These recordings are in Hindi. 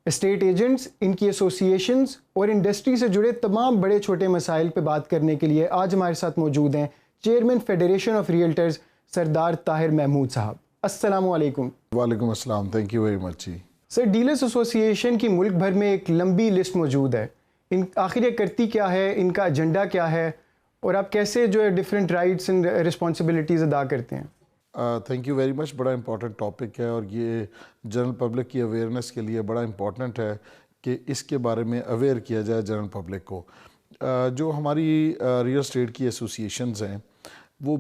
एस्टेट एजेंट्स, इनकी एसोसिएशंस और इंडस्ट्री से जुड़े तमाम बड़े छोटे मसाइल पे बात करने के लिए आज हमारे साथ मौजूद हैं chairman federation of realtors Sardar Tahir Mahmood sahab. अस्सलामु अलैकुम। वालेकुम अस्सलाम, थैंक यू वेरी मच जी। सर, डीलर्स एसोसिएशन की मुल्क भर में एक लंबी लिस्ट मौजूद है। आखिर ये करती क्या है, इनका एजेंडा क्या है और आप कैसे जो है डिफरेंट राइट्स एंड रिस्पॉन्सिबिलिटीज़ अदा करते हैं? Thank you very much. बड़ा इंपॉर्टेंट टॉपिक है और ये जनरल पब्लिक की अवेयरनेस के लिए बड़ा इंपॉर्टेंट है कि इसके बारे में अवेयर किया जाए जनरल पब्लिक को। जो हमारी रियल एस्टेट की एसोसिएशंस हैं वो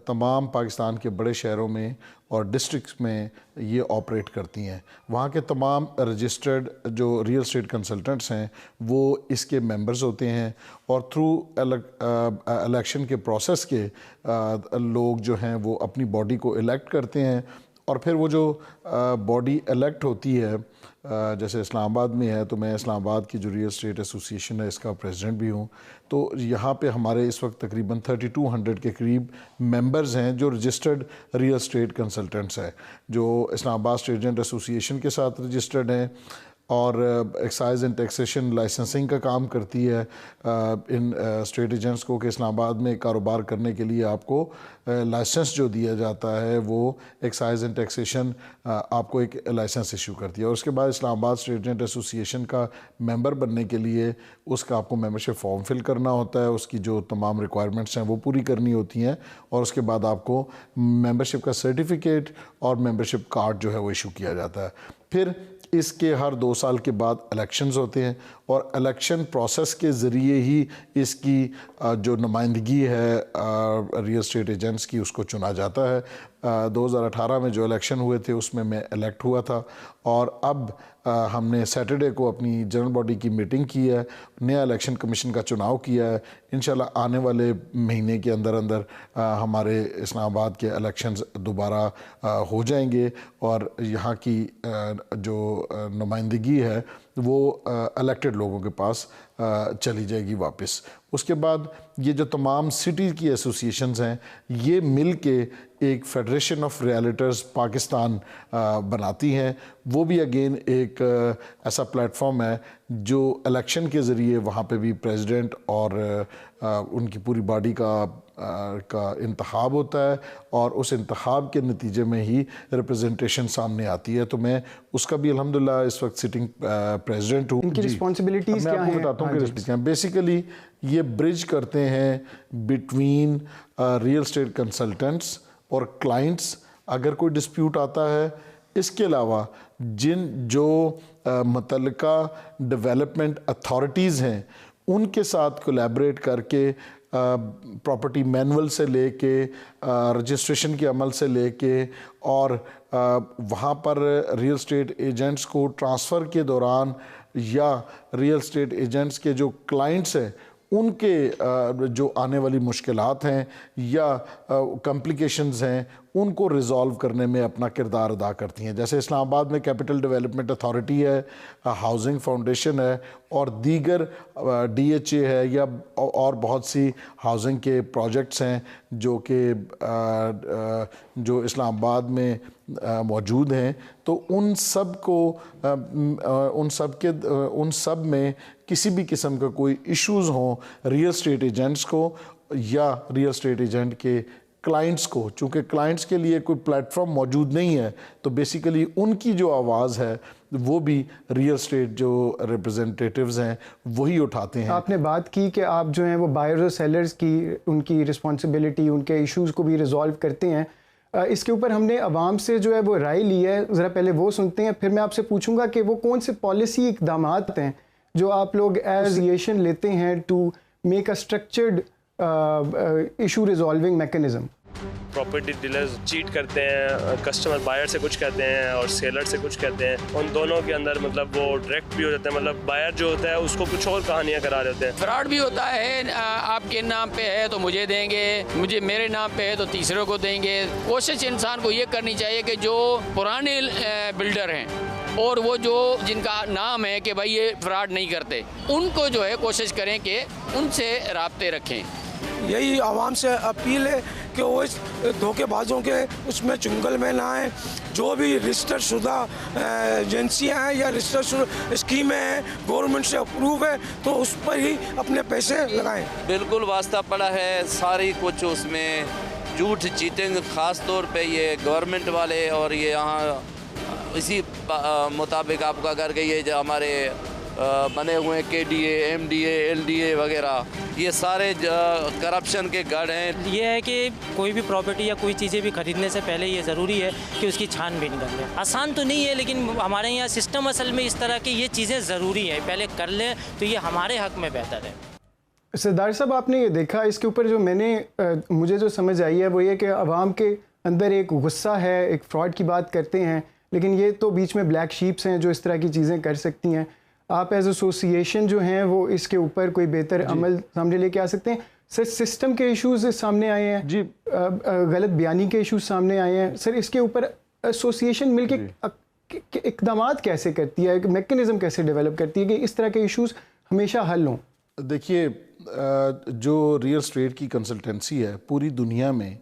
तमाम पाकिस्तान के बड़े शहरों में और डिस्ट्रिक्ट्स में ये ऑपरेट करती हैं। वहाँ के तमाम रजिस्टर्ड जो रियल एस्टेट कंसल्टेंट्स हैं वो इसके मेंबर्स होते हैं और थ्रू इलेक्शन के प्रोसेस के लोग जो हैं वो अपनी बॉडी को इलेक्ट करते हैं और फिर वो जो बॉडी इलेक्ट होती है, जैसे इस्लामाबाद में है तो मैं इस्लामाबाद की जो रियल एस्टेट एसोसिएशन है इसका प्रेसिडेंट भी हूँ। तो यहाँ पे हमारे इस वक्त तकरीबन 3200 के करीब मेंबर्स हैं जो रजिस्टर्ड रियल एस्टेट कंसल्टेंट्स हैं, जो इस्लामाबाद स्टेट एजेंट एसोसिएशन के साथ रजिस्टर्ड हैं और एक्साइज एंड टैक्सेशन लाइसेंसिंग का काम करती है इन स्टेट एजेंट्स को कि इस्लामाबाद में कारोबार करने के लिए आपको लाइसेंस जो दिया जाता है वो एक्साइज एंड टैक्सेशन आपको एक लाइसेंस इशू करती है। और उसके बाद इस्लामाबाद स्टेट एजेंट एसोसिएशन का मेंबर बनने के लिए उसका आपको मेंबरशिप फॉर्म फिल करना होता है, उसकी जो तमाम रिक्वायरमेंट्स हैं वो पूरी करनी होती हैं और उसके बाद आपको मेंबरशिप का सर्टिफिकेट और मेंबरशिप कार्ड जो है वो इशू किया जाता है। फिर इसके हर 2 साल के बाद इलेक्शंस होते हैं और इलेक्शन प्रोसेस के ज़रिए ही इसकी जो नुमाइंदगी है रियल एस्टेट एजेंट्स की उसको चुना जाता है। 2018 में जो इलेक्शन हुए थे उसमें मैं इलेक्ट हुआ था और अब हमने सैटरडे को अपनी जनरल बॉडी की मीटिंग की है, नया इलेक्शन कमीशन का चुनाव किया है। इंशाल्लाह आने वाले महीने के अंदर अंदर हमारे इस्लामाबाद के इलेक्शंस दोबारा हो जाएंगे और यहाँ की जो नुमाइंदगी है वो इलेक्टेड लोगों के पास चली जाएगी वापस। उसके बाद ये जो तमाम सिटी की एसोसिएशंस हैं ये मिल के एक फेडरेशन ऑफ रियल्टर्स पाकिस्तान बनाती हैं। वो भी अगेन एक ऐसा प्लेटफॉर्म है जो इलेक्शन के ज़रिए वहाँ पे भी प्रेसिडेंट और उनकी पूरी बॉडी का इंतखाब होता है और उस इंतखाब के नतीजे में ही रिप्रेजेंटेशन सामने आती है। तो मैं उसका भी अल्हम्दुलिल्लाह इस वक्त सिटिंग प्रेसिडेंट हूँ। इनकी रिस्पॉन्सिबिलिटीज़ क्या हैं? मैं बताता हूँ कि बेसिकली ये ब्रिज करते हैं बिटवीन रियल एस्टेट कंसल्टेंट्स और क्लाइंट्स अगर कोई डिस्प्यूट आता है। इसके अलावा जो मुतल्लिका डेवलपमेंट अथॉरिटीज़ हैं उनके साथ कोलैबोरेट करके प्रॉपर्टी मैनुअल से लेके रजिस्ट्रेशन के अमल से लेके और वहाँ पर रियल एस्टेट एजेंट्स को ट्रांसफ़र के दौरान या रियल एस्टेट एजेंट्स के जो क्लाइंट्स हैं उनके जो आने वाली मुश्किलात हैं या कॉम्प्लिकेशंस हैं उनको रिज़ॉल्व करने में अपना किरदार अदा करती हैं। जैसे इस्लामाबाद में कैपिटल डेवलपमेंट अथॉरिटी है, हाउसिंग फाउंडेशन है और दीगर DHA है या और बहुत सी हाउसिंग के प्रोजेक्ट्स हैं जो कि जो इस्लामाबाद में मौजूद हैं। तो उन सब में किसी भी किस्म का कोई इश्यूज़ हों रियल एस्टेट एजेंट्स को या रियल एस्टेट एजेंट के क्लाइंट्स को, चूँकि क्लाइंट्स के लिए कोई प्लेटफॉर्म मौजूद नहीं है तो बेसिकली उनकी जो आवाज़ है वो भी रियल एस्टेट जो रिप्रेजेंटेटिव्स हैं वही उठाते हैं। आपने बात की कि आप जो हैं वो बायर्स और सेलर्स की उनकी रिस्पॉन्सिबिलिटी, उनके इश्यूज़ को भी रिजॉल्व करते हैं। इसके ऊपर हमने आवाम से जो है वो राय ली है, ज़रा पहले वो सुनते हैं, फिर मैं आपसे पूछूंगा कि वो कौन से पॉलिसी इक़दामात हैं जो आप लोग एसोसिएशन लेते हैं to make a structured issue resolving mechanism. Property dealers cheat करते हैं, कस्टमर बायर से कुछ कहते हैं और सेलर से कुछ कहते हैं। उन दोनों के अंदर मतलब वो डायरेक्ट भी हो जाते हैं, मतलब बायर जो होता है उसको कुछ और कहानियां करा देते हैं। फ्रॉड भी होता है, आपके नाम पे है तो मुझे देंगे, मेरे नाम पे है तो तीसरों को देंगे। कोशिश इंसान को ये करनी चाहिए कि जो पुराने बिल्डर हैं और वो जो जिनका नाम है कि भाई ये फ्रॉड नहीं करते, उनको जो है कोशिश करें कि उनसे राब्ते रखें। यही आवाम से अपील है कि वो इस धोखेबाजों के उसमें चुंगल में ना आए। जो भी रजिस्टर्ड शुदा एजेंसियाँ हैं या रजिस्टर्ड स्कीमें हैं गवर्नमेंट से अप्रूव है तो उस पर ही अपने पैसे लगाएं। बिल्कुल वास्ता पड़ा है सारी कुछ उसमें झूठ चीटिंग, ख़ास तौर पे ये गवर्नमेंट वाले और ये यहाँ इसी मुताबिक आपका करके ये जो हमारे बने हुए KDA, MDA, LDA वगैरह ये सारे करप्शन के गढ़ हैं। ये है कि कोई भी प्रॉपर्टी या कोई चीज़ें भी खरीदने से पहले ये ज़रूरी है कि उसकी छानबीन कर लें। आसान तो नहीं है लेकिन हमारे यहाँ सिस्टम असल में इस तरह की ये चीज़ें ज़रूरी है, पहले कर लें तो ये हमारे हक़ में बेहतर है। सरदार साहब, आपने ये देखा, इसके ऊपर जो मुझे जो समझ आई है वो ये कि आवाम के अंदर एक गुस्सा है, एक फ्रॉड की बात करते हैं, लेकिन ये तो बीच में ब्लैक शीप्स हैं जो इस तरह की चीज़ें कर सकती हैं। आप एज एसोसिएशन जो हैं वो इसके ऊपर कोई बेहतर अमल सामने लेके आ सकते हैं। सर, सिस्टम के इश्यूज सामने आए हैं जी, गलत बयानी के इश्यूज सामने आए हैं। सर, इसके ऊपर एसोसिएशन मिलके इक़दामात कैसे करती है, मैकेनिज़्म कैसे डेवलप करती है कि इस तरह के इश्यूज हमेशा हल हों? देखिए, जो रियल एस्टेट की कंसल्टेंसी है पूरी दुनिया में,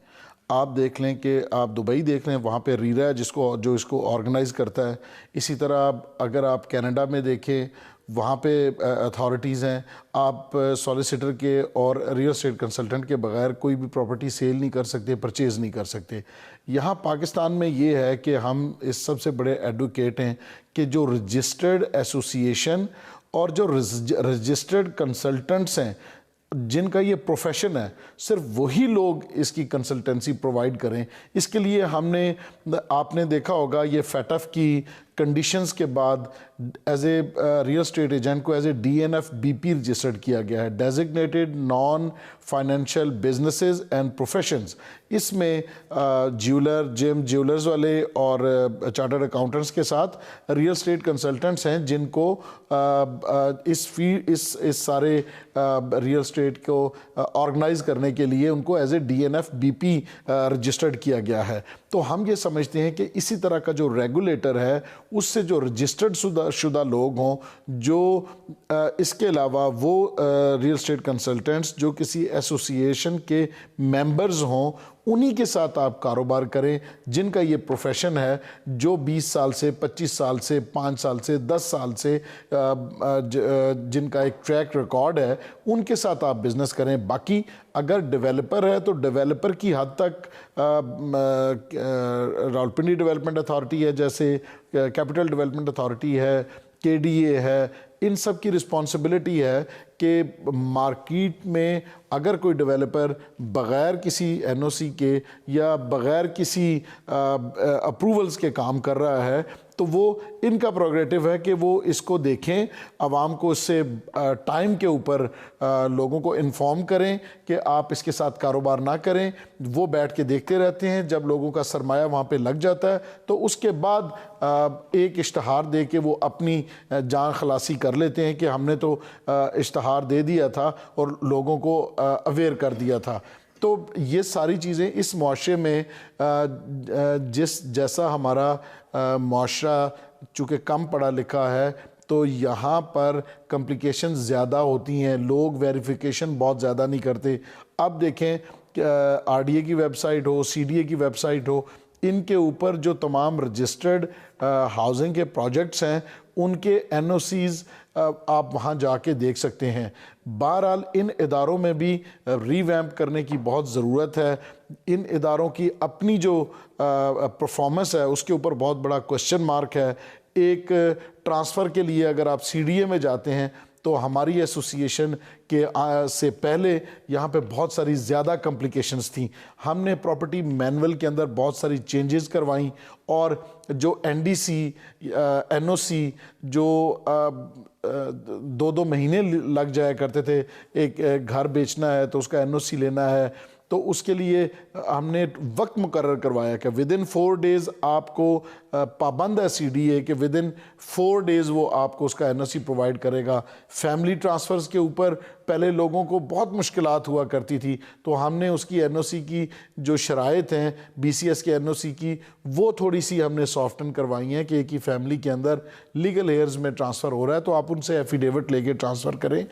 आप देख लें कि आप दुबई देख लें, वहाँ पे रीरा है जो इसको ऑर्गेनाइज़ करता है। इसी तरह अगर आप कनाडा में देखें, वहाँ पे अथॉरिटीज़ हैं। आप सॉलिसिटर के और रियल एस्टेट कंसल्टेंट के बगैर कोई भी प्रॉपर्टी सेल नहीं कर सकते, परचेज़ नहीं कर सकते। यहाँ पाकिस्तान में ये है कि हम इस सबसे बड़े एडवोकेट हैं कि जो रजिस्टर्ड एसोसिएशन और जो रजिस्टर्ड कंसल्टेंट्स हैं जिनका ये प्रोफेशन है, सिर्फ वही लोग इसकी कंसल्टेंसी प्रोवाइड करें। इसके लिए आपने देखा होगा ये FATF की कंडीशंस के बाद as a real estate agent को as a DNF BP registered किया गया है, designated non financial businesses and professions. इसमें ज्वेलर्स वाले और चार्टर्ड अकाउंटेंट्स के साथ रियल एस्टेट कंसल्टेंट्स हैं जिनको इस सारे रियल एस्टेट को ऑर्गेनाइज करने के लिए उनको as a DNF BP registered किया गया है। तो हम ये समझते हैं कि इसी तरह का जो रेगुलेटर है उससे जो रजिस्टर्ड शुदा लोग हों, जो इसके अलावा वो रियल एस्टेट कंसल्टेंट्स जो किसी एसोसिएशन के मेंबर्स हों, उन्हीं के साथ आप कारोबार करें जिनका ये प्रोफेशन है, जो 20 साल से 25 साल से 5 साल से 10 साल से जिनका एक ट्रैक रिकॉर्ड है, उनके साथ आप बिज़नेस करें। बाकी अगर डेवलपर है तो डेवलपर की हद तक रावलपिंडी डेवलपमेंट अथॉरिटी है, जैसे कैपिटल डेवलपमेंट अथॉरिटी है, KDA है, इन सब की रिस्पॉन्सिबिलिटी है कि मार्केट में अगर कोई डेवलपर बग़ैर किसी NOC के या बग़ैर किसी अप्रूवल्स के काम कर रहा है तो वो इनका प्रोग्रेटिव है कि वो इसको देखें, आवाम को इससे टाइम के ऊपर लोगों को इन्फॉर्म करें कि आप इसके साथ कारोबार ना करें। वो बैठ के देखते रहते हैं, जब लोगों का सरमाया वहाँ पे लग जाता है तो उसके बाद एक इश्तहार दे के वो अपनी जान खलासी कर लेते हैं कि हमने तो इश्तहार दे दिया था और लोगों को अवेयर कर दिया था। तो ये सारी चीज़ें इस मुआशरे में जैसा हमारा मुआशरा चूँकि कम पढ़ा लिखा है तो यहाँ पर कॉम्प्लिकेशंस ज़्यादा होती हैं, लोग वेरिफिकेशन बहुत ज़्यादा नहीं करते। अब देखें RDA की वेबसाइट हो, CDA की वेबसाइट हो, इनके ऊपर जो तमाम रजिस्टर्ड हाउसिंग के प्रोजेक्ट्स हैं उनके NOCs आप वहाँ जाके देख सकते हैं। बहरहाल इन इदारों में भी रीवैम्प करने की बहुत ज़रूरत है। इन इदारों की अपनी जो परफॉर्मेंस है उसके ऊपर बहुत बड़ा क्वेश्चन मार्क है। एक ट्रांसफ़र के लिए अगर आप CDA में जाते हैं तो हमारी एसोसिएशन के से पहले यहाँ पे बहुत सारी ज़्यादा कॉम्प्लिकेशंस थी। हमने प्रॉपर्टी मैनुअल के अंदर बहुत सारी चेंजेस करवाई और जो NDC NOC जो 2-2 महीने लग जाया करते थे, एक घर बेचना है तो उसका NOC लेना है, तो उसके लिए हमने वक्त मुकर्रर करवाया कि विद इन 4 डेज़ आपको पाबंद है CDA के विद इन 4 डेज़ वो आपको उसका NOC प्रोवाइड करेगा। फैमिली ट्रांसफ़र्स के ऊपर पहले लोगों को बहुत मुश्किलात हुआ करती थी, तो हमने उसकी NOC की जो शराइत हैं BCS के NOC की वो थोड़ी सी हमने सॉफ्टन करवाई हैं कि एक ही फैमिली के अंदर लीगल हेयर्स में ट्रांसफ़र हो रहा है तो आप उनसे एफिडेविट लेके ट्रांसफ़र करें।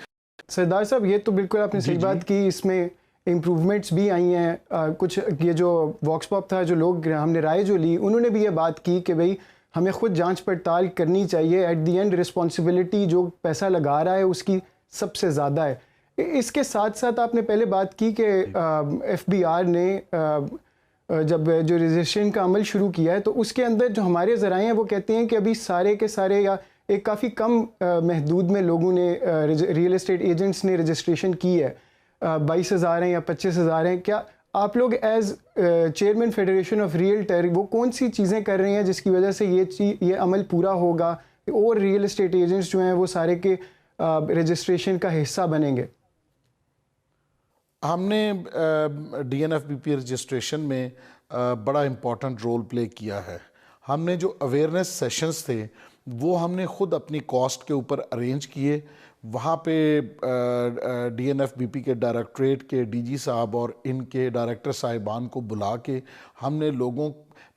सरदार साहब, ये तो बिल्कुल आपने सही बात की। इसमें इम्प्रूवमेंट्स भी आई हैं। कुछ ये जो वॉक्स पॉप था, जो लोग हमने राय जो ली, उन्होंने भी ये बात की कि भाई हमें ख़ुद जांच पड़ताल करनी चाहिए। एट दी एंड रिस्पॉन्सिबिलिटी जो पैसा लगा रहा है उसकी सबसे ज़्यादा है। इसके साथ साथ आपने पहले बात की कि FBR ने जब जो रजिस्ट्रेशन का अमल शुरू किया है तो उसके अंदर जो हमारे ज़राए हैं वो कहते हैं कि अभी सारे के सारे या एक काफ़ी कम महदूद में लोगों ने रियल एस्टेट एजेंट्स ने रजिस्ट्रेशन की है। 22,000 हैं या 25,000 हैं। क्या आप लोग as chairman federation of realtor वो कौन सी चीज़ें कर रहे हैं जिसकी वजह से ये अमल पूरा होगा और रियल एस्टेट एजेंट्स जो हैं वो सारे के रजिस्ट्रेशन का हिस्सा बनेंगे? हमने DNFBP रजिस्ट्रेशन में बड़ा इम्पोर्टेंट रोल प्ले किया है। हमने जो अवेयरनेस सेशंस थे वो हमने ख़ुद अपनी कॉस्ट के ऊपर अरेंज किए। वहाँ पे DNFBP के डायरेक्टरेट के DG साहब और इनके डायरेक्टर साहिबान को बुला के हमने लोगों,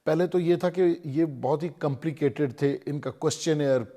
पहले तो ये था कि ये बहुत ही कॉम्प्लिकेटेड थे, इनका क्वेश्चनर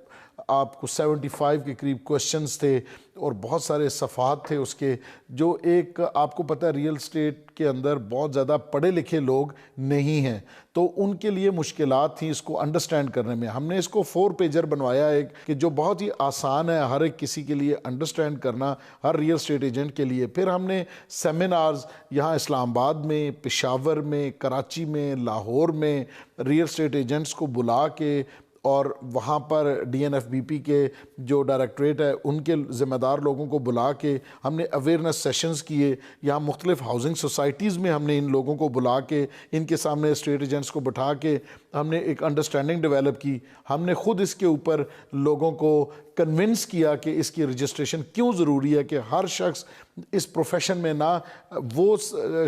आपको 75 के करीब क्वेश्चंस थे और बहुत सारे सफ़ात थे उसके, जो एक आपको पता है रियल एस्टेट के अंदर बहुत ज़्यादा पढ़े लिखे लोग नहीं हैं, तो उनके लिए मुश्किलात थी इसको अंडरस्टैंड करने में। हमने इसको 4 पेजर बनवाया एक कि जो बहुत ही आसान है हर एक किसी के लिए अंडरस्टैंड करना, हर रियल एस्टेट एजेंट के लिए। फिर हमने सेमिनार्स यहाँ इस्लामाबाद में, पेशावर में, कराची में, लाहौर में रियल एस्टेट एजेंट्स को बुला के और वहाँ पर DNFBP के जो डायरेक्टरेट है उनके ज़िम्मेदार लोगों को बुला के हमने अवेयरनेस सेशंस किए। यहाँ मुख्तलिफ हाउसिंग सोसाइटीज़ में हमने इन लोगों को बुला के इनके सामने स्टेट एजेंट्स को बैठा के हमने एक अंडरस्टैंडिंग डेवलप की। हमने ख़ुद इसके ऊपर लोगों को कन्विंस किया कि इसकी रजिस्ट्रेशन क्यों ज़रूरी है, कि हर शख्स इस प्रोफेशन में ना वो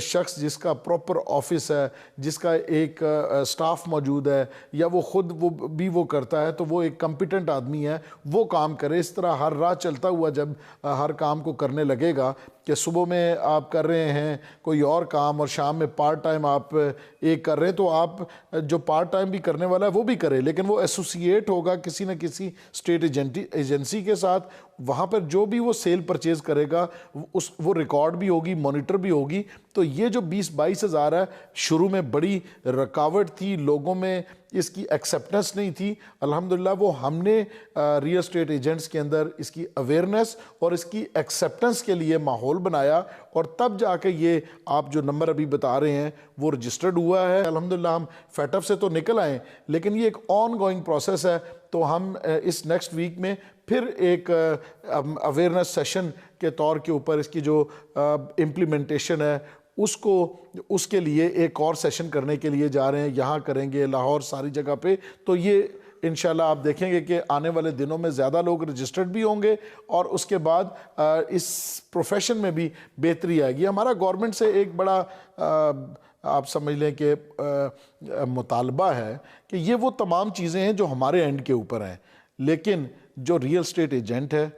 शख्स जिसका प्रॉपर ऑफिस है, जिसका एक स्टाफ मौजूद है या वो ख़ुद वो करता है तो वो एक कॉम्पिटेंट आदमी है, वो काम करे। इस तरह हर राह चलता हुआ जब हर काम को करने लगेगा कि सुबह में आप कर रहे हैं कोई और काम और शाम में पार्ट टाइम आप एक कर रहे हैं, तो आप जो पार्ट टाइम भी करने वाला है वो भी करे, लेकिन वो एसोसिएट होगा किसी न किसी स्टेट एजेंसी के साथ। वहाँ पर जो भी वो सेल परचेज करेगा वो रिकॉर्ड भी होगी, मॉनिटर भी होगी। तो ये जो 20-22 हज़ार है, शुरू में बड़ी रुकावट थी, लोगों में इसकी एक्सेप्टेंस नहीं थी। अल्हम्दुलिल्लाह वो हमने रियल एस्टेट एजेंट्स के अंदर इसकी अवेयरनेस और इसकी एक्सेप्टेंस के लिए माहौल बनाया और तब जाके ये आप जो नंबर अभी बता रहे हैं वो रजिस्टर्ड हुआ है। अल्हम्दुलिल्लाह हम फैटअप से तो निकल आए, लेकिन ये एक ऑन गोइंग प्रोसेस है। तो हम इस नेक्स्ट वीक में फिर एक अवेयरनेस सेशन के तौर के ऊपर इसकी जो इम्प्लीमेंटेशन है उसके लिए एक और सेशन करने के लिए जा रहे हैं। यहाँ करेंगे, लाहौर, सारी जगह पे। तो ये इंशाल्लाह आप देखेंगे कि आने वाले दिनों में ज़्यादा लोग रजिस्टर्ड भी होंगे और उसके बाद इस प्रोफेशन में भी बेहतरी आएगी। हमारा गवर्नमेंट से एक बड़ा आप समझ लें कि मुतालबा है कि ये वो तमाम चीज़ें हैं जो हमारे एंड के ऊपर हैं, लेकिन जो रियल एस्टेट एजेंट है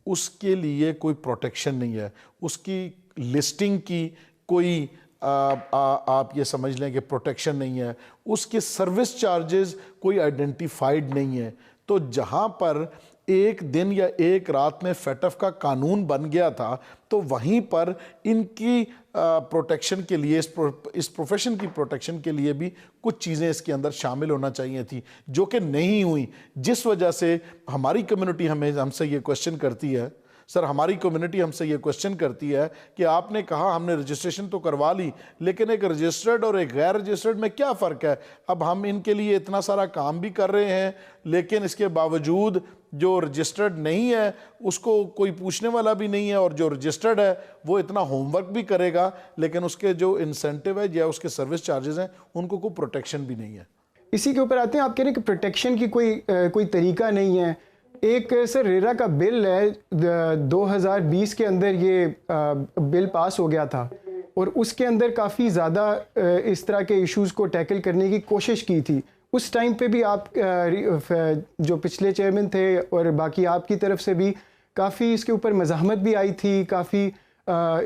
उसके लिए कोई प्रोटेक्शन नहीं है, उसकी लिस्टिंग की कोई आप ये समझ लें कि प्रोटेक्शन नहीं है, उसके सर्विस चार्जेस कोई आइडेंटिफाइड नहीं है। तो जहाँ पर एक दिन या एक रात में फैटफ का कानून बन गया था, तो वहीं पर इनकी प्रोटेक्शन के लिए, इस प्रोफेशन की प्रोटेक्शन के लिए भी कुछ चीज़ें इसके अंदर शामिल होना चाहिए थी, जो कि नहीं हुई। जिस वजह से हमारी कम्युनिटी हमसे ये क्वेश्चन करती है, सर हमारी कम्युनिटी हमसे ये क्वेश्चन करती है कि आपने कहा हमने रजिस्ट्रेशन तो करवा ली, लेकिन एक रजिस्टर्ड और एक गैर रजिस्टर्ड में क्या फ़र्क है? अब हम इनके लिए इतना सारा काम भी कर रहे हैं, लेकिन इसके बावजूद जो रजिस्टर्ड नहीं है उसको कोई पूछने वाला भी नहीं है, और जो रजिस्टर्ड है वो इतना होमवर्क भी करेगा, लेकिन उसके जो इंसेंटिव है या उसके सर्विस चार्जेस हैं उनको कोई प्रोटेक्शन भी नहीं है। इसी के ऊपर आते हैं, आप कह रहे हैं कि प्रोटेक्शन की कोई तरीका नहीं है। एक सर रेरा का बिल है, 2020 के अंदर ये बिल पास हो गया था और उसके अंदर काफ़ी ज़्यादा इस तरह के इश्यूज़ को टैकल करने की कोशिश की थी। उस टाइम पे भी आप जो पिछले चेयरमैन थे और बाकी आपकी तरफ से भी काफ़ी इसके ऊपर मज़ाहमत भी आई थी, काफ़ी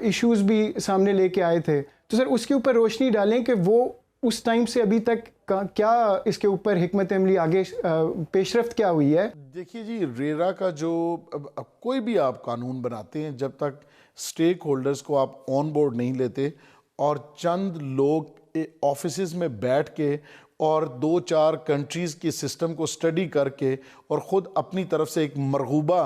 इश्यूज़ भी सामने लेके आए थे। तो सर उसके ऊपर रोशनी डालें कि वो उस टाइम से अभी तक क्या इसके ऊपर हिकमत अमली आगे पेशरफ्त क्या हुई है? देखिए जी, रेरा का जो अब कोई भी आप कानून बनाते हैं, जब तक स्टेक होल्डर्स को आप ऑन बोर्ड नहीं लेते और चंद लोग ऑफिसेज में बैठ के और 2-4 कंट्रीज़ के सिस्टम को स्टडी करके और ख़ुद अपनी तरफ से एक मरगूबा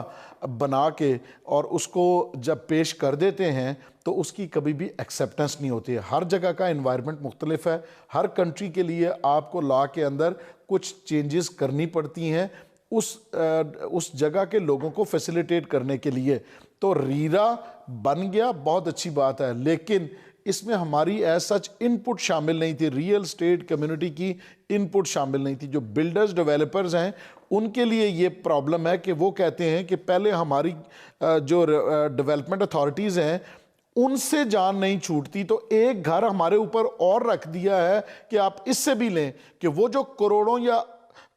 बना के और उसको जब पेश कर देते हैं तो उसकी कभी भी एक्सेप्टेंस नहीं होती है। हर जगह का एनवायरनमेंट मुख्तलिफ है, हर कंट्री के लिए आपको लॉ के अंदर कुछ चेंजेस करनी पड़ती हैं उस जगह के लोगों को फैसिलिटेट करने के लिए। तो रीरा बन गया, बहुत अच्छी बात है, लेकिन इसमें हमारी एज सच इनपुट शामिल नहीं थी, रियल स्टेट कम्युनिटी की इनपुट शामिल नहीं थी। जो बिल्डर्स डेवलपर्स हैं उनके लिए ये प्रॉब्लम है कि वो कहते हैं कि पहले हमारी जो डेवलपमेंट अथॉरिटीज़ हैं उनसे जान नहीं छूटती, तो एक घर हमारे ऊपर और रख दिया है कि आप इससे भी लें, कि वो जो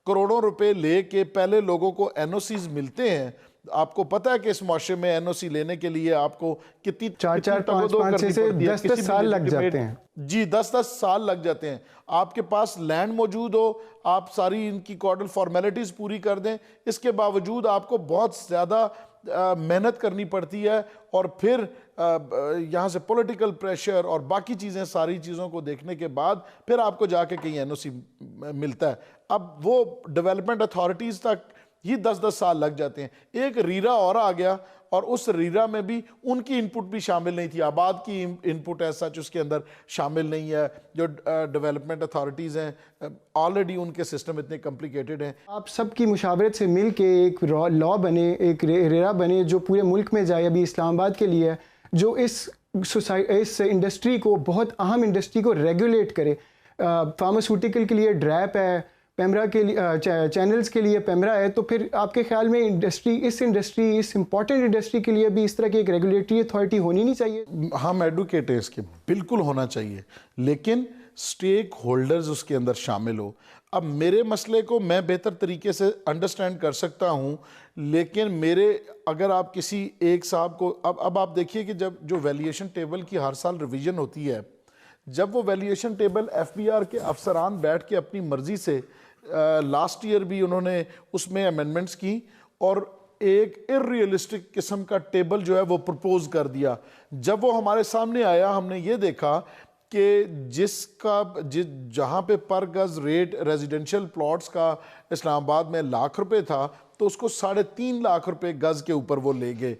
करोड़ों रुपए ले के पहले लोगों को एनओसीज मिलते हैं। आपको पता है कि इस मुआशरे में एनओसी लेने के लिए आपको कितनी 4-5 से 10 साल लग जाते हैं जी, 10 साल लग जाते हैं। आपके पास लैंड मौजूद हो, आप सारी इनकी कॉर्डल फॉर्मेलिटीज़ पूरी कर दें, इसके बावजूद आपको बहुत ज़्यादा मेहनत करनी पड़ती है और फिर यहाँ से पॉलिटिकल प्रेशर और बाकी चीज़ें, सारी चीज़ों को देखने के बाद फिर आपको जाके कहीं एनओसी मिलता है। अब वो डेवलपमेंट अथॉरिटीज़ तक ही 10-10 साल लग जाते हैं। एक रीरा और आ गया और उस रीरा में भी उनकी इनपुट भी शामिल नहीं थी, आबाद की इनपुट है सच उसके अंदर शामिल नहीं है। जो डेवलपमेंट अथॉरिटीज़ हैं ऑलरेडी उनके सिस्टम इतने कॉम्प्लिकेटेड हैं। आप सबकी मुशावरत से मिल के एक लॉ बने, एक रेरा बने जो पूरे मुल्क में जाए, अभी इस्लामाबाद के लिए, जो इस इंडस्ट्री को, बहुत अहम इंडस्ट्री को रेगुलेट करे। फार्मास्यूटिकल के लिए ड्रैप है, पेमरा के लिए चैनल्स के लिए पेमरा है, तो फिर आपके ख्याल में इस इम्पॉर्टेंट इंडस्ट्री के लिए भी इस तरह की एक रेगुलेटरी अथॉरिटी होनी नहीं चाहिए? हम एडवोकेट हैं इसके, बिल्कुल होना चाहिए, लेकिन स्टेक होल्डर्स उसके अंदर शामिल हो। अब मेरे मसले को मैं बेहतर तरीके से अंडरस्टैंड कर सकता हूँ, लेकिन अगर आप किसी एक साहब को, अब आप देखिए कि जब जो वैल्यूएशन टेबल की हर साल रिवीजन होती है, जब वो वैल्यूएशन टेबल एफबीआर के अफसरान बैठ के अपनी मर्जी से लास्ट ईयर भी उन्होंने उसमें अमेंडमेंट्स की और एक इररियलिस्टिक किस्म का टेबल जो है वो प्रपोज कर दिया। जब वो हमारे सामने आया, हमने ये देखा कि जहाँ पे पर गज रेट रेजिडेंशियल प्लॉट्स का इस्लामाबाद में लाख रुपए था, तो उसको 3.5 लाख रुपए गज के ऊपर वो ले गए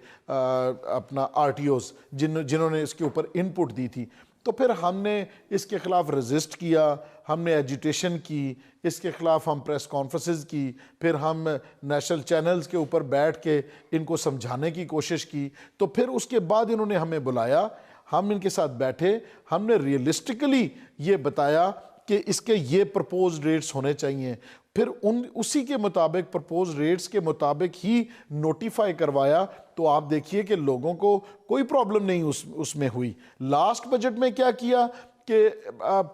अपना आरटीओस जिन्होंने इसके ऊपर इनपुट दी थी। तो फिर हमने इसके ख़िलाफ़ रजिस्ट किया, हमने एजिटेशन की, इसके ख़िलाफ़ हम प्रेस कॉन्फ्रेंसेस की, फिर हम नेशनल चैनल्स के ऊपर बैठ के इनको समझाने की कोशिश की। तो फिर उसके बाद इन्होंने हमें बुलाया, हम इनके साथ बैठे, हमने रियलिस्टिकली ये बताया कि इसके ये प्रपोज रेट्स होने चाहिए। फिर उसी के मुताबिक, प्रपोज रेट्स के मुताबिक ही नोटिफाई करवाया। तो आप देखिए कि लोगों को कोई प्रॉब्लम नहीं उसमें हुई। लास्ट बजट में क्या किया कि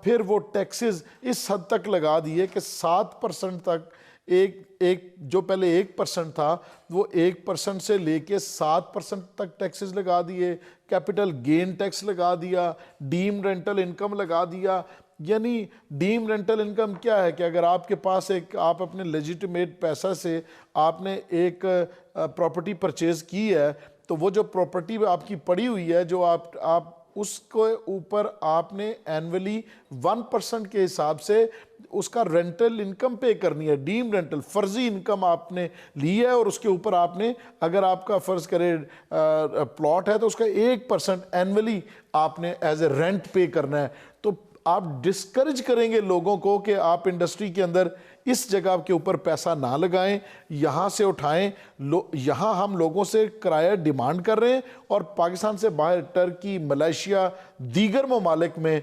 फिर वो टैक्सेस इस हद तक लगा दिए कि 7% तक, एक जो पहले 1% था वो 1% से लेके 7% तक टैक्सेस लगा दिए, कैपिटल गेन टैक्स लगा दिया, डीम रेंटल इनकम लगा दिया। यानी डीम रेंटल इनकम क्या है कि अगर आपके पास आप अपने लेजिटिमेट पैसा से आपने एक प्रॉपर्टी परचेज की है, तो वो जो प्रॉपर्टी आपकी पड़ी हुई है, जो आप उसके ऊपर आपने एनुअली 1% के हिसाब से उसका रेंटल इनकम पे करनी है। डीम रेंटल फर्जी इनकम आपने ली है और उसके ऊपर आपने, अगर आपका फर्ज करे प्लॉट है, तो उसका 1% एनुअली आपने एज ए रेंट पे करना है। तो आप डिस्करेज करेंगे लोगों को कि आप इंडस्ट्री के अंदर इस जगह के ऊपर पैसा ना लगाएं, यहाँ से उठाएं। यहाँ हम लोगों से किराया डिमांड कर रहे हैं और पाकिस्तान से बाहर टर्की, मलेशिया, दीगर ममालिक में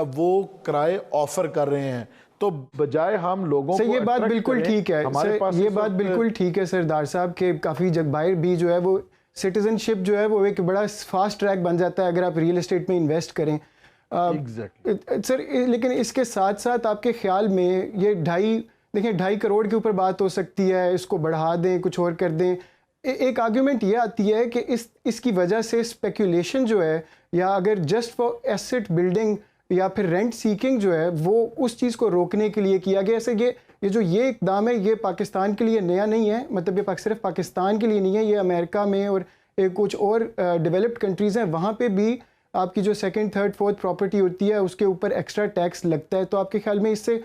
वो किराए ऑफर कर रहे हैं। तो बजाय हम लोगों को, ये बात बिल्कुल ठीक है, ये बात बिल्कुल ठीक है सरदार साहब के काफ़ी जगह बाहर भी जो है वो सिटीजनशिप जो है वो एक बड़ा फास्ट ट्रैक बन जाता है अगर आप रियल एस्टेट में इन्वेस्ट करें। सर, लेकिन इसके साथ साथ आपके ख्याल में ये 2.5 करोड़ के ऊपर बात हो सकती है, इसको बढ़ा दें, कुछ और कर दें। एक आर्ग्यूमेंट ये आती है कि इसकी वजह से स्पेकुलेशन जो है, या अगर जस्ट फॉर एसेट बिल्डिंग या फिर रेंट सीकिंग जो है वो उस चीज़ को रोकने के लिए किया गया। ऐसे ये इकदाम है, ये पाकिस्तान के लिए नया नहीं है, मतलब ये सिर्फ पाकिस्तान के लिए नहीं है, ये अमेरिका में और कुछ और डेवलप्ड कंट्रीज़ हैं, वहाँ पे भी आपकी जो सेकंड, थर्ड, फोर्थ प्रॉपर्टी होती है उसके ऊपर एक्स्ट्रा टैक्स लगता है। तो आपके ख्याल में इससे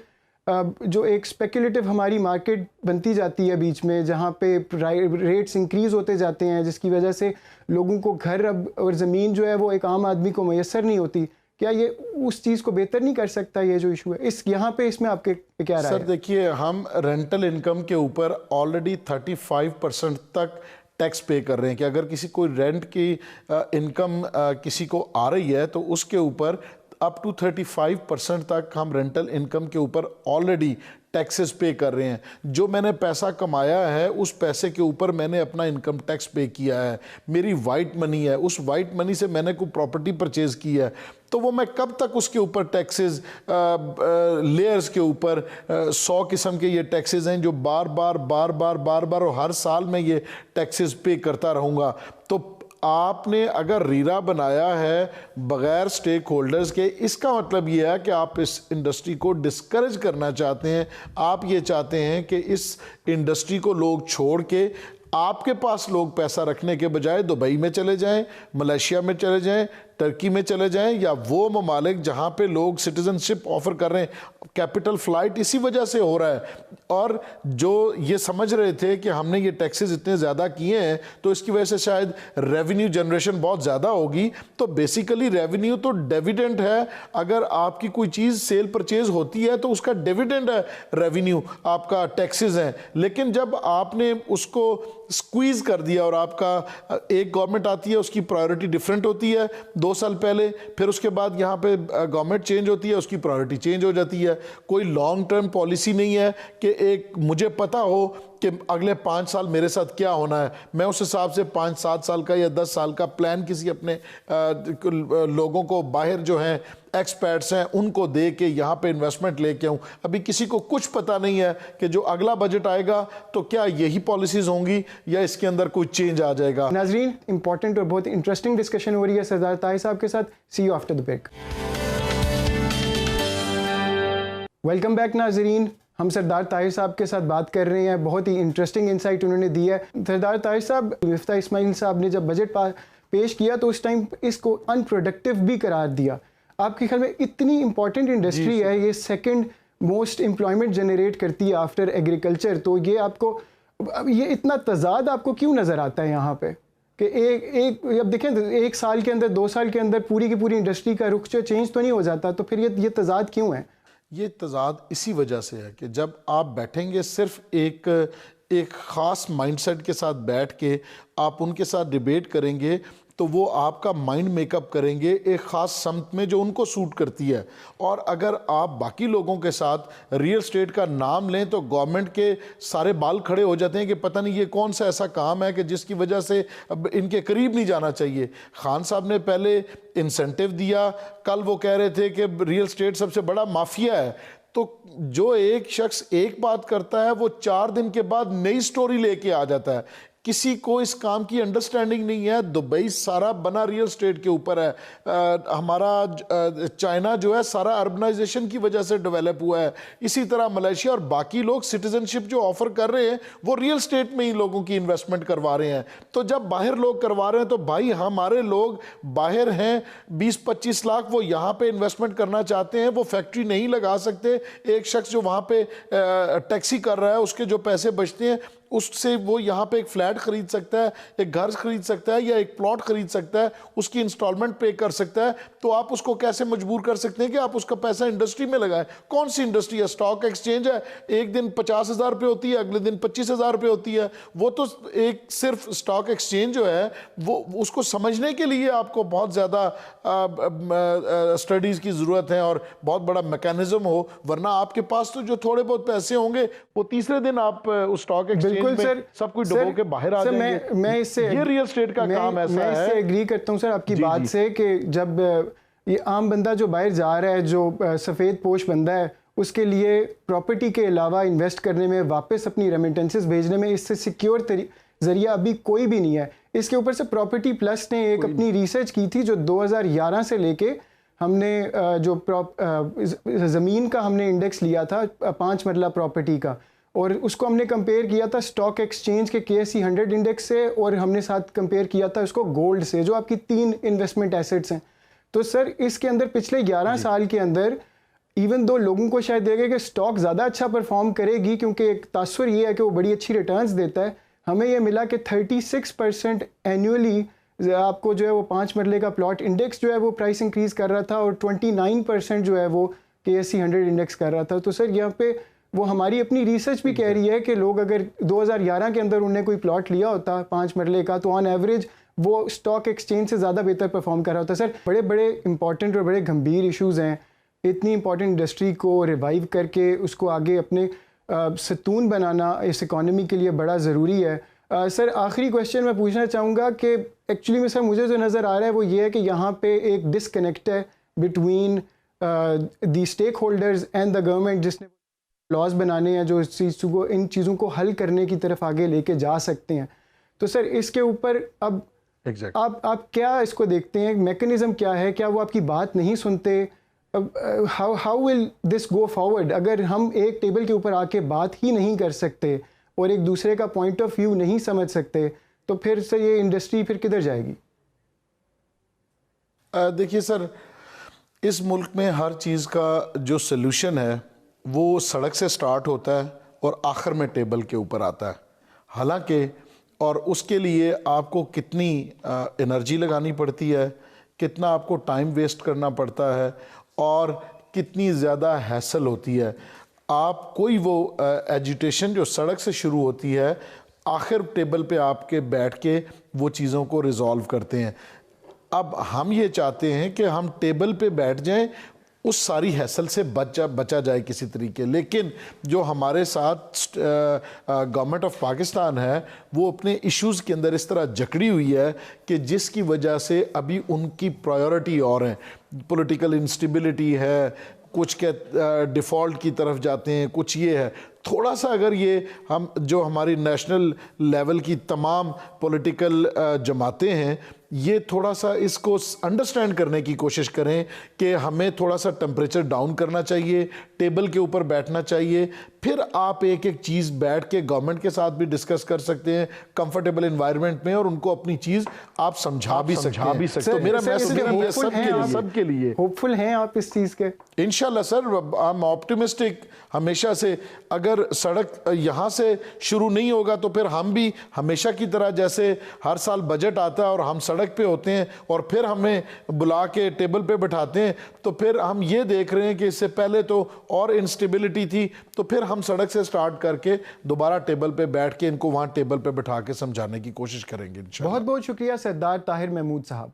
जो एक स्पेकुलेटिव हमारी मार्केट बनती जाती है बीच में, जहाँ पे रेट्स इंक्रीज़ होते जाते हैं, जिसकी वजह से लोगों को घर अब और ज़मीन जो है वो एक आम आदमी को मैसर नहीं होती, क्या ये उस चीज़ को बेहतर नहीं कर सकता? ये जो इशू है इस यहाँ पे इसमें आपके क्या राय है? सर देखिए, हम रेंटल इनकम के ऊपर ऑलरेडी 35% तक टैक्स पे कर रहे हैं कि अगर किसी कोई रेंट की इनकम किसी को आ रही है तो उसके ऊपर अप टू 35% तक हम रेंटल इनकम के ऊपर ऑलरेडी टैक्सेस पे कर रहे हैं। जो मैंने पैसा कमाया है उस पैसे के ऊपर मैंने अपना इनकम टैक्स पे किया है। मेरी वाइट मनी है, उस वाइट मनी से मैंने कोई प्रॉपर्टी परचेज की है, तो वो मैं कब तक उसके ऊपर टैक्सेस लेयर्स के ऊपर 100 किस्म के ये टैक्सेस हैं जो बार बार और हर साल में ये टैक्सेस पे करता रहूँगा। तो आपने अगर रीरा बनाया है बगैर स्टेक होल्डर्स के, इसका मतलब ये है कि आप इस इंडस्ट्री को डिस्करेज करना चाहते हैं। आप ये चाहते हैं कि इस इंडस्ट्री को लोग छोड़ के आपके पास लोग पैसा रखने के बजाय दुबई में चले जाएं, मलेशिया में चले जाएं, टर्की में चले जाएं, या वो ममालिक जहां पे लोग सिटीजनशिप ऑफर कर रहे हैं। कैपिटल फ्लाइट इसी वजह से हो रहा है। और जो ये समझ रहे थे कि हमने ये टैक्सेस इतने ज़्यादा किए हैं तो इसकी वजह से शायद रेवेन्यू जनरेशन बहुत ज़्यादा होगी, तो बेसिकली रेवेन्यू तो डिविडेंड है। अगर आपकी कोई चीज़ सेल परचेज होती है तो उसका डिविडेंड है रेवेन्यू, आपका टैक्सेस हैं। लेकिन जब आपने उसको स्क्वीज कर दिया और आपका एक गवर्नमेंट आती है उसकी प्रायोरिटी डिफरेंट होती है 2 साल पहले, फिर उसके बाद यहाँ पे गवर्नमेंट चेंज होती है, उसकी प्रायोरिटी चेंज हो जाती है। कोई लॉन्ग टर्म पॉलिसी नहीं है कि एक मुझे पता हो कि अगले 5 साल मेरे साथ क्या होना है, मैं उस हिसाब से 5-7 साल का या 10 साल का प्लान किसी अपने लोगों को बाहर जो हैं एक्सपर्ट्स हैं उनको दे के यहाँ पे इन्वेस्टमेंट लेके आऊँ। अभी किसी को कुछ पता नहीं है कि जो अगला बजट आएगा तो क्या यही पॉलिसीज होंगी या इसके अंदर कोई चेंज आ जाएगा। नाजरीन, इंपॉर्टेंट और बहुत इंटरेस्टिंग डिस्कशन हो रही है सरदार ताहिर साहब के साथ। See you after the break. Welcome back नाजरीन, हम सरदार ताहिर साहब के साथ बात कर रहे हैं। बहुत ही इंटरेस्टिंग इंसाइट उन्होंने दी है। सरदार ताहिर साहब, मिफ्ता इस्माइल साहब ने जब बजट पेश किया तो उस टाइम इसको अनप्रोडक्टिव भी करार दिया। आपके ख्याल में इतनी इंपॉर्टेंट इंडस्ट्री है, ये सेकंड मोस्ट एम्प्लॉयमेंट जनरेट करती है आफ्टर एग्रीकल्चर, तो ये आपको ये इतना तजाद आपको क्यों नज़र आता है यहाँ पे कि एक अब देखें 1 साल के अंदर 2 साल के अंदर पूरी की पूरी इंडस्ट्री का रुख जो चेंज तो नहीं हो जाता, तो फिर ये तजाद क्यों है? ये तजाद इसी वजह से है कि जब आप बैठेंगे सिर्फ एक ख़ास माइंडसेट के साथ बैठ के आप उनके साथ डिबेट करेंगे तो वो आपका माइंड मेकअप करेंगे एक ख़ास समत में जो उनको सूट करती है। और अगर आप बाकी लोगों के साथ रियल स्टेट का नाम लें तो गवर्नमेंट के सारे बाल खड़े हो जाते हैं कि पता नहीं ये कौन सा ऐसा काम है कि जिसकी वजह से अब इनके करीब नहीं जाना चाहिए। खान साहब ने पहले इंसेंटिव दिया, कल वो कह रहे थे कि रियल स्टेट सबसे बड़ा माफिया है। तो जो एक शख्स एक बात करता है वो 4 दिन के बाद नई स्टोरी लेके आ जाता है। किसी को इस काम की अंडरस्टैंडिंग नहीं है। दुबई सारा बना रियल स्टेट के ऊपर है। हमारा चाइना जो है सारा अर्बनाइजेशन की वजह से डेवलप हुआ है। इसी तरह मलेशिया और बाकी लोग सिटीजनशिप जो ऑफर कर रहे हैं वो रियल स्टेट में ही लोगों की इन्वेस्टमेंट करवा रहे हैं। तो जब बाहर लोग करवा रहे हैं तो भाई हमारे लोग बाहर हैं 20-25 लाख, वो यहाँ पे इन्वेस्टमेंट करना चाहते हैं, वो फैक्ट्री नहीं लगा सकते। एक शख्स जो वहाँ पे टैक्सी कर रहा है उसके जो पैसे बचते हैं उससे वो यहाँ पे एक फ्लैट खरीद सकता है, एक घर खरीद सकता है या एक प्लॉट खरीद सकता है, उसकी इंस्टॉलमेंट पे कर सकता है। तो आप उसको कैसे मजबूर कर सकते हैं कि आप उसका पैसा इंडस्ट्री में लगाएं? कौन सी इंडस्ट्री है? स्टॉक एक्सचेंज है, एक दिन 50,000 रुपये होती है, अगले दिन 25,000 रुपये होती है। वो तो एक सिर्फ स्टॉक एक्सचेंज जो है वो उसको समझने के लिए आपको बहुत ज़्यादा स्टडीज़ की ज़रूरत है और बहुत बड़ा मैकेनिज्म हो, वरना आपके पास तो जो थोड़े बहुत पैसे होंगे वो तीसरे दिन आप उस स्टॉक एक्सचेंज सर सब कुछ डुबो के बाहर आ जाएंगे। मैं इससे ये रियल स्टेट का काम ऐसा है। मैं इससे एग्री करता हूं सर आपकी बात से कि जब ये आम बंदा जो बाहर जा रहा है, जो सफ़ेद पोश बंदा है, उसके लिए प्रॉपर्टी के अलावा इन्वेस्ट करने में, वापस अपनी रेमिटेंसेस भेजने में इससे सिक्योर जरिया अभी कोई भी नहीं है। इसके ऊपर से प्रॉपर्टी प्लस ने एक अपनी रिसर्च की थी जो 2011 से लेके हमने जो ज़मीन का हमने इंडेक्स लिया था 5 मरला प्रॉपर्टी का, और उसको हमने कंपेयर किया था स्टॉक एक्सचेंज के KSE 100 इंडेक्स से, और हमने साथ कंपेयर किया था उसको गोल्ड से, जो आपकी 3 इन्वेस्टमेंट एसेट्स हैं। तो सर इसके अंदर पिछले 11 साल के अंदर इवन दो लोगों को शायद देगा कि स्टॉक ज़्यादा अच्छा परफॉर्म करेगी क्योंकि एक तासुर ये है कि वो बड़ी अच्छी रिटर्न्स देता है, हमें ये मिला कि 36% एनुअली आपको जो है वो 5 मरले का प्लॉट इंडेक्स जो है वो प्राइस इंक्रीज़ कर रहा था, और 29% जो है वो KSE 100 इंडेक्स कर रहा था। तो सर यहाँ पे वो हमारी अपनी रिसर्च भी कह रही है कि लोग अगर 2011 के अंदर उन्हें कोई प्लॉट लिया होता 5 मरले का, तो ऑन एवरेज वो स्टॉक एक्सचेंज से ज़्यादा बेहतर परफॉर्म कर रहा होता। सर बड़े बड़े इंपॉर्टेंट और बड़े गंभीर इशूज़ हैं, इतनी इंपॉर्टेंट इंडस्ट्री को रिवाइव करके उसको आगे अपने सतून बनाना इस इकॉनमी के लिए बड़ा ज़रूरी है। सर आखिरी क्वेश्चन मैं पूछना चाहूँगा कि एक्चुअली में सर मुझे जो नज़र आ रहा है वो ये है कि यहाँ पे एक डिसकनेक्ट है between the stakeholders and the government, जिसने लॉज बनाने हैं जो इस चीज़ को, इन चीज़ों को हल करने की तरफ आगे लेके जा सकते हैं। तो सर इसके ऊपर अब आप क्या इसको देखते हैं, मैकेनिज़्म क्या है, क्या वो आपकी बात नहीं सुनते? How will this go forward? अगर हम एक टेबल के ऊपर आके बात ही नहीं कर सकते और एक दूसरे का पॉइंट ऑफ व्यू नहीं समझ सकते, तो फिर से ये इंडस्ट्री फिर किधर जाएगी? देखिए सर, इस मुल्क में हर चीज़ का जो सल्यूशन है वो सड़क से स्टार्ट होता है और आखिर में टेबल के ऊपर आता है। हालांकि और उसके लिए आपको कितनी एनर्जी लगानी पड़ती है, कितना आपको टाइम वेस्ट करना पड़ता है और कितनी ज़्यादा हैसल होती है। आप कोई वो एजिटेशन जो सड़क से शुरू होती है, आखिर टेबल पे आपके बैठ के वो चीज़ों को रिजॉल्व करते हैं। अब हम ये चाहते हैं कि हम टेबल पे बैठ जाएं, उस सारी हैसल से बचा जाए किसी तरीके। लेकिन जो हमारे साथ गवर्नमेंट ऑफ पाकिस्तान है वो अपने इश्यूज़ के अंदर इस तरह जकड़ी हुई है कि जिसकी वजह से अभी उनकी प्रायोरिटी और है, पॉलिटिकल इंस्टेबिलिटी है, कुछ के डिफ़ॉल्ट की तरफ जाते हैं, कुछ ये है। थोड़ा सा अगर ये हम जो हमारी नेशनल लेवल की तमाम पॉलिटिकल जमातें हैं, ये थोड़ा सा इसको अंडरस्टैंड करने की कोशिश करें कि हमें थोड़ा सा टेम्परेचर डाउन करना चाहिए, टेबल के ऊपर बैठना चाहिए, फिर आप एक एक चीज़ बैठ के गवर्नमेंट के साथ भी डिस्कस कर सकते हैं कंफर्टेबल एनवायरनमेंट में, और उनको अपनी चीज़ आप समझा भी सकते। तो मेरा मैसेज सबके लिए होपफुल हैं आप इस चीज़ के? इंशाल्लाह सर, आई एम ऑप्टिमिस्टिक हमेशा से। अगर सड़क यहाँ से शुरू नहीं होगा तो फिर हम भी हमेशा की तरह, जैसे हर साल बजट आता है और हम सड़क पे होते हैं और फिर हमें बुला के टेबल पे बैठाते हैं, तो फिर हम ये देख रहे हैं कि इससे पहले तो और इंस्टेबिलिटी थी, तो फिर हम सड़क से स्टार्ट करके दोबारा टेबल पे बैठ के इनको वहाँ टेबल पे बैठा के समझाने की कोशिश करेंगे। बहुत बहुत शुक्रिया सरदार ताहिर महमूद साहब।